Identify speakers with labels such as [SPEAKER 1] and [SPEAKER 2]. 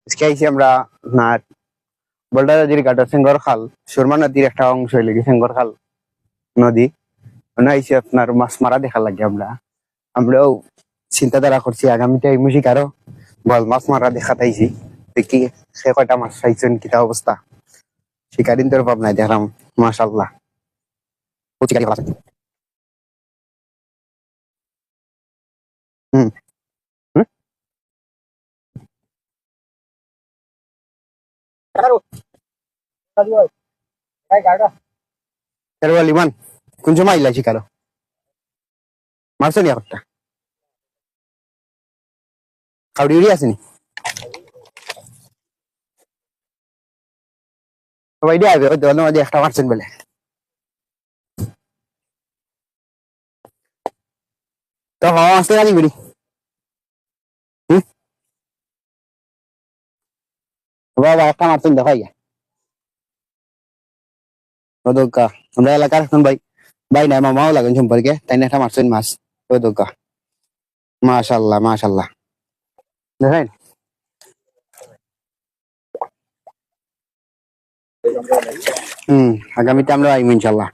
[SPEAKER 1] আজকে আইছি আমরা আপনার বল্ডা নদীর ঘাট সেঙ্গর খাল সুরমা নদীর একটা অংশ হইলে কি সেঙ্গর খাল নদী ওখানে আইছি আপনার মাছ মারা দেখা লাগে আমরাও চিন্তাধারা করছি আগামীতে এই মুশিক আরো বল মাছ মারা দেখা পাইছি দেখি সে কয়টা মাছ পাইছেন কিতা অবস্থা শিকারিন তোর ভাবনায় দেখলাম মাশাল্লাহ ও শিকারি ভালো আছে হুম হুম এর লিমান কোন সময় আইলা শিকারো মারছো নি একটা কাউরি উড়ি আসেনি সবাই দিয়ে আইবে ওই দলের মধ্যে একটা মারছেন বলে তো হওয়া আসতে রাজি করি হুম বাবা একটা মারছেন দেখাই ও দোকা আমরা এলাকার এখন ভাই ভাই নাই মামাও লাগান সম্পর্কে তাই না একটা মারছেন মাছ ও দোকা মাশাল্লাহ মাশাল্লাহ দেখেন আগামীতে আমরা আইব ইনশাল্লাহ